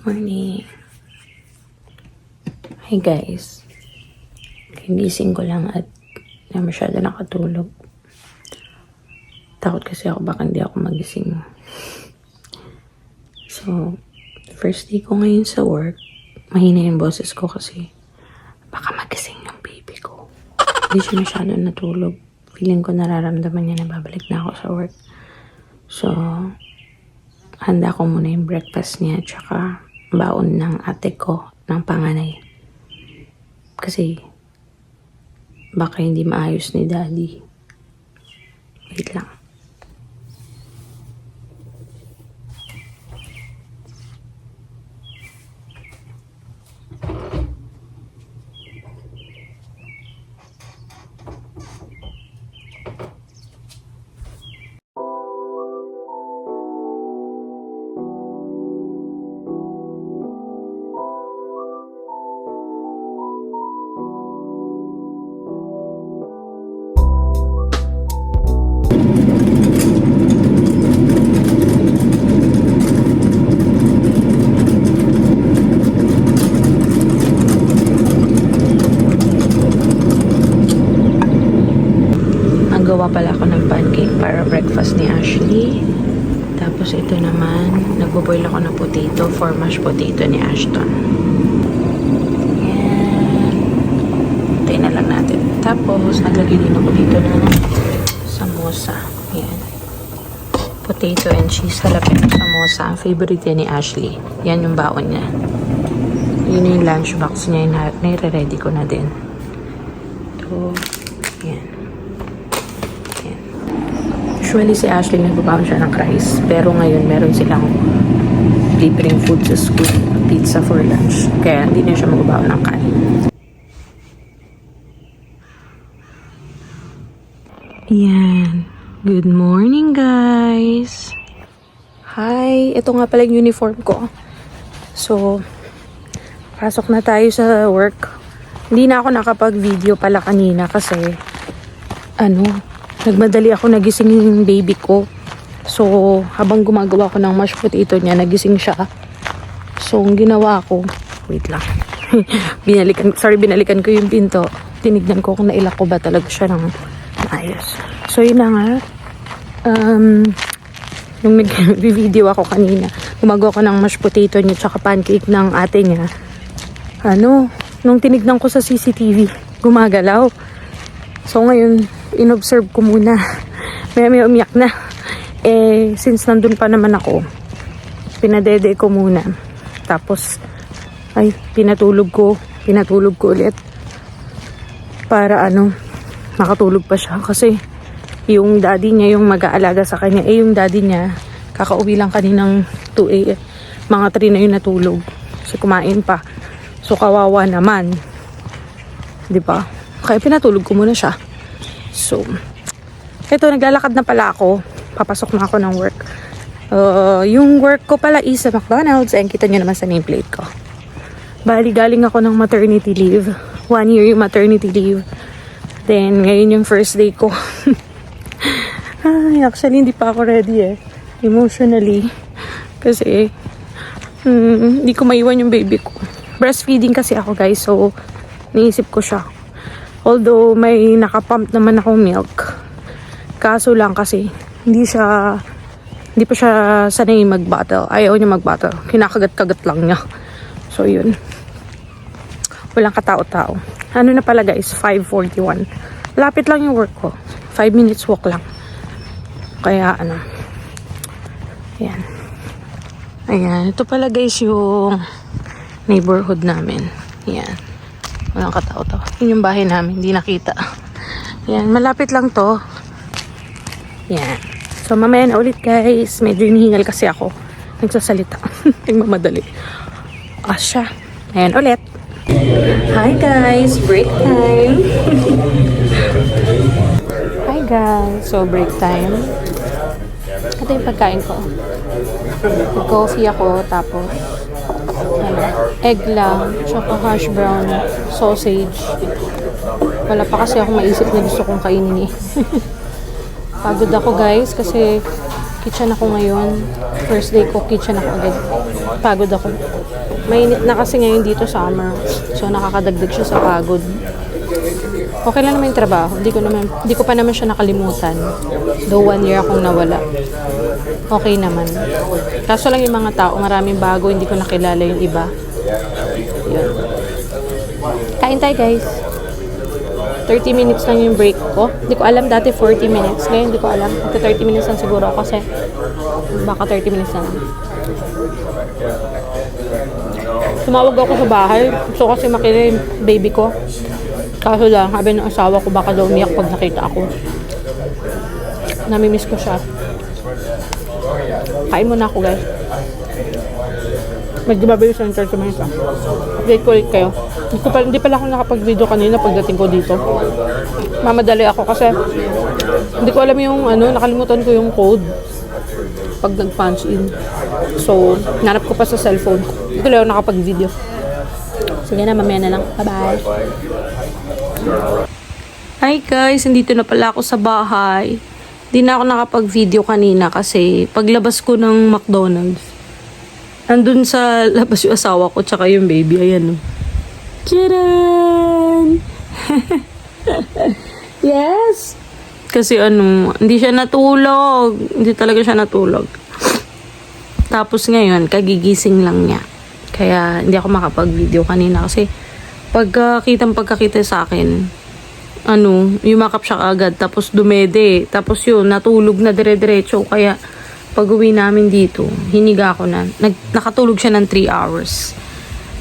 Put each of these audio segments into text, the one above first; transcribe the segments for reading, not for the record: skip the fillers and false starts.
Morning. Hi guys. Ginising ko lang at na masyado nakatulog. Takot kasi ako baka hindi ako magising. So, first day ko ngayon sa work. Mahina yung boses ko kasi baka magising yung baby ko. Hindi siya masyado natulog. Feeling ko nararamdaman niya na babalik na ako sa work. So, handa ko muna yung breakfast niya tsaka baon ng ate ko ng panganay. Kasi baka hindi maayos ni daddy. Wait lang. Gawa pala ako ng pancake para breakfast ni Ashley. Tapos ito naman, nagbo-boil ako ng potato for mashed potato ni Ashton. Yan. Tayo na lang natin. Tapos, naglagay din ako dito ng samosa. Yan. Potato and cheese jalapeno samosa. Ang favorite yan ni Ashley. Yan yung baon niya. Yun yung lunchbox niya. Nire-ready ko na din. Ito. Yan. Usually si Ashley nagbabaon siya ng rice. Pero ngayon meron silang libreng food sa school. Pizza for lunch. Kaya hindi na siya magbabaon ng kanin. Yan. Good morning guys. Hi. Ito nga pala yung uniform ko. So, pasok na tayo sa work. Hindi na ako nakapag-video pala kanina kasi nagmadali ako nagising yung baby ko. So, habang gumagawa ko ng mashed potato niya, nagising siya. So, ang ginawa ko, wait lang. binalikan ko yung pinto. Tinignan ko kung nailak ko ba talaga siya ng ayos. So, yun na nga. Nung nag-video ako kanina, gumagawa ko ng mashed potato niya tsaka pancake ng ate niya. Nung tinignan ko sa CCTV, gumagalaw. So, ngayon, inobserve ko muna. May umiyak na. Since nandun pa naman ako, pinadede ko muna. Tapos, pinatulog ko ulit. Para makatulog pa siya. Kasi, yung daddy niya, yung mag-aalaga sa kanya, yung daddy niya, kakauwi lang kaninang 2 a.m. Mga 3 na yung natulog. Kasi kumain pa. So, kawawa naman. Diba? Kaya pinatulog ko muna siya. So, eto, naglalakad na pala ako. Papasok na ako ng work. Yung work ko pala is sa McDonald's. And kita nyo naman sa nameplate ko. Bali, galing ako ng maternity leave. 1 year yung maternity leave. Then, ngayon yung first day ko. Actually, hindi pa ako ready emotionally. Kasi, hindi ko maiwan yung baby ko. Breastfeeding kasi ako guys. So, naisip ko siya. Although may nakapump naman akong milk. Kaso lang kasi hindi pa siya sanay mag-bottle. Ayaw niya mag-bottle. Kinakagat-kagat lang niya. So yun. Walang katao-tao. Na pala guys, 5:41. Lapit lang yung work ko. 5 minutes walk lang. Kaya ayan. Ayan. Ito pala guys yung neighborhood namin. Ayan. Walang katao-tao. Yun yung bahay namin. Hindi nakita. Yan. Malapit lang to. Yan. So, mamaya na ulit guys. Medyo hinihingal kasi ako. Nagsasalita. Nagmamadali. Asya. Ayan ulit. Hi guys. Break time. Hi guys. So, break time. Ito yung pagkain ko. Coffee ako. Tapos, egg lang, tsaka hash brown sausage. Wala pa kasi ako maisip na gusto kong kainin Pagod ako guys kasi Kitchen ako ngayon. First day ko, kitchen ako agad. Pagod ako. Mainit na kasi ngayon dito summer. So, nakakadagdag siya sa pagod. Okay lang naman yung trabaho. Hindi ko pa naman siya nakalimutan. Though 1 year akong nawala. Okay naman. Kaso lang yung mga tao, maraming bago, hindi ko nakilala yung iba. Yun. Kain tayo guys. 30 minutes lang yung break ko. Hindi ko alam dati 40 minutes. Ngayon hindi ko alam. Magka 30 minutes lang siguro kasi baka 30 minutes lang. Tumawag ako sa bahay. Gusto kasi makita yung baby ko. Kaso lang, sabi ng asawa ko baka daw umiyak pag nakita ako. Namimiss ko siya. Kain muna ako guys. Medyo mabilis ang 30 minutes ah. Update ko ulit kayo. Hindi pala ako nakapag-video kanina pagdating ko dito. Mamadali ako kasi hindi ko alam yung nakalimutan ko yung code pag nag-punch in. So, nanap ko pa sa cellphone. Hindi ko lang nakapag-video. Sige na, mamaya na lang. Bye-bye. Hi guys, nandito na pala ako sa bahay. Hindi na ako nakapag-video kanina kasi paglabas ko ng McDonald's, andun sa labas yung asawa ko tsaka yung baby. Ayan o. Charan! Yes! Kasi hindi siya natulog. Hindi talaga siya natulog. Tapos ngayon, kagigising lang niya. Kaya hindi ako makapag-video kanina kasi pagkakita sa akin, yumakap siya agad tapos dumede. Tapos yun, natulog na dire-diretso. Kaya pag uwi namin dito, hiniga ako na. Nakatulog siya ng 3 hours.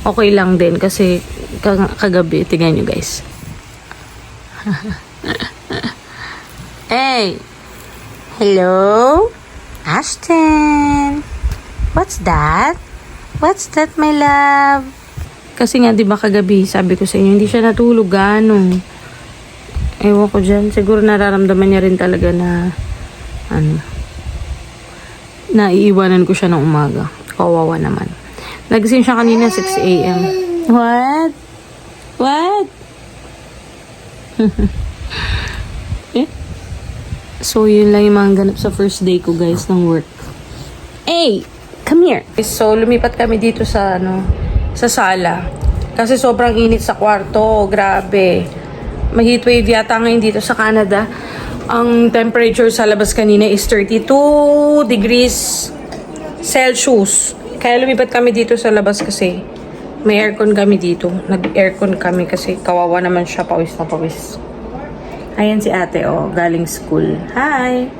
Okay lang din kasi kagabi, tingnan nyo guys. Hey! Hello? Ashton! What's that? What's that, my love? Kasi nga, di ba kagabi, sabi ko sa inyo, hindi siya natulog gano'n. Ewan ko dyan. Siguro nararamdaman niya rin talaga na, naiiwanan ko siya ng umaga. Kawawa naman. Nagising siya kanina 6 a.m. What? What? Eh? So, yun lang yung mga ganap sa first day ko, guys, ng work. Hey! Come here! So, lumipat kami dito sa, sa sala. Kasi sobrang init sa kwarto. Grabe. May heatwave yata ngayon dito sa Canada. Ang temperature sa labas kanina is 32 degrees Celsius. Kaya lumipat kami dito sa labas kasi may aircon kami dito. Nag-aircon kami kasi kawawa naman siya, pawis na pawis. Ayan si ate, galing school. Hi!